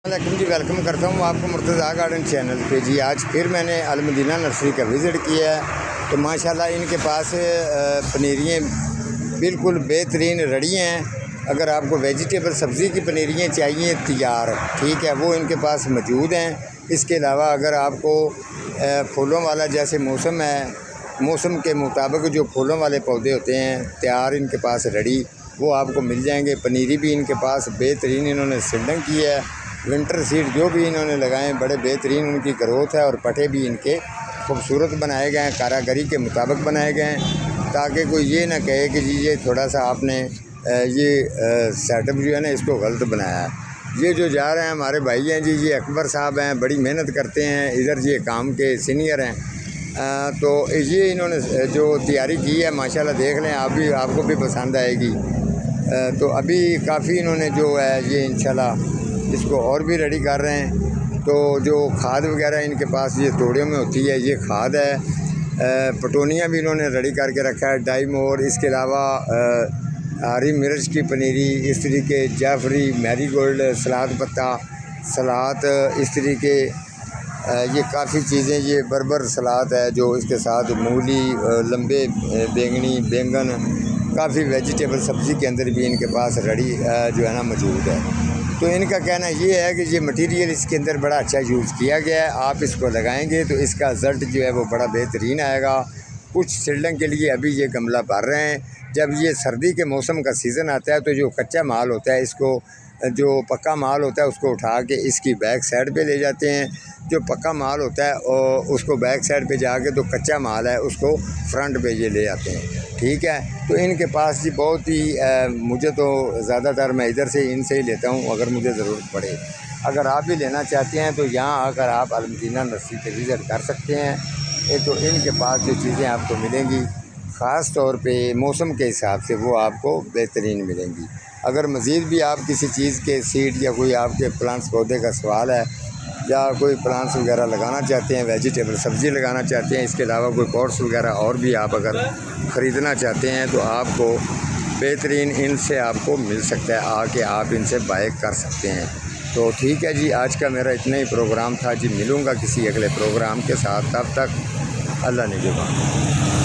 वालेकुम जी, वेलकम करता हूँ आपको मुर्तज़ा गार्डन चैनल पे जी। आज फिर मैंने अलमदीना नर्सरी का विज़िट किया है तो माशाल्लाह इनके पास पनीरियाँ बिल्कुल बेहतरीन रड़ी हैं। अगर आपको वेजिटेबल सब्ज़ी की पनीरियाँ चाहिए तैयार, ठीक है, वो इनके पास मौजूद हैं। इसके अलावा अगर आपको फूलों वाला जैसे मौसम है, मौसम के मुताबिक जो फूलों वाले पौधे होते हैं तैयार इनके पास रड़ी, वो आपको मिल जाएंगे। पनीरी भी इनके पास बेहतरीन इन्होंने सीडिंग की है। विंटर सीड जो भी इन्होंने लगाए हैं बड़े बेहतरीन उनकी ग्रोथ है और पटे भी इनके खूबसूरत बनाए गए हैं, कारीगरी के मुताबिक बनाए गए हैं, ताकि कोई ये ना कहे कि जी ये थोड़ा सा आपने ये सेटअप जो है ना इसको गलत बनाया है। ये जो जा रहे हैं हमारे भाई हैं जी, ये अकबर साहब हैं, बड़ी मेहनत करते हैं, इधर ये काम के सीनियर हैं। तो ये इन्होंने जो तैयारी की है माशाल्लाह देख लें, आप भी, आपको भी पसंद आएगी। तो अभी काफ़ी इन्होंने जो है ये इंशाल्लाह इसको और भी रेडी कर रहे हैं। तो जो खाद वगैरह इनके पास ये तोड़ियों में होती है, ये खाद है। पटोनियाँ भी इन्होंने रेडी करके रखा है, डाइमोर, इसके अलावा हरी मिर्च की पनीरी, इस तरीके जाफरी, मैरीगोल्ड, सलाद पत्ता, सलाद, इस तरीके ये काफ़ी चीज़ें, ये बर्बर सलाद है जो इसके साथ मूली, लंबे बैंगनी, बैंगन, काफ़ी वेजिटेबल सब्ज़ी के अंदर भी इनके पास रेडी जो है ना मौजूद है। तो इनका कहना ये है कि ये मटेरियल इसके अंदर बड़ा अच्छा यूज़ किया गया है, आप इसको लगाएंगे तो इसका रिज़ल्ट जो है वो बड़ा बेहतरीन आएगा। कुछ सीडलिंग के लिए अभी ये गमला भर रहे हैं। जब ये सर्दी के मौसम का सीज़न आता है तो जो कच्चा माल होता है, इसको जो पक्का माल होता है उसको उठा के इसकी बैक साइड पे ले जाते हैं। जो पक्का माल होता है और उसको बैक साइड पे जाके तो कच्चा माल है उसको फ्रंट पे ये ले आते हैं, ठीक है। तो इनके पास जी बहुत ही मुझे तो ज़्यादातर मैं इधर से इनसे ही लेता हूँ अगर मुझे ज़रूरत पड़े। अगर आप भी लेना चाहते हैं तो यहाँ आकर आप अलमदीना नर्सरी पे विज़िट कर सकते हैं। तो इनके पास जो चीज़ें आपको मिलेंगी ख़ास तौर पे मौसम के हिसाब से वो आपको बेहतरीन मिलेंगी। अगर मज़ीद भी आप किसी चीज़ के सीड या कोई आपके प्लांट्स पौधे का सवाल है या कोई प्लांट्स वगैरह लगाना चाहते हैं, वेजिटेबल सब्ज़ी लगाना चाहते हैं, इसके अलावा कोई पॉट्स वगैरह और भी आप अगर ख़रीदना चाहते हैं तो आपको बेहतरीन इनसे आपको मिल सकता है, आके आप इनसे बाय कर सकते हैं। तो ठीक है जी, आज का मेरा इतना ही प्रोग्राम था जी। मिलूँगा किसी अगले प्रोग्राम के साथ, तब तक अल्लाह निगहबान।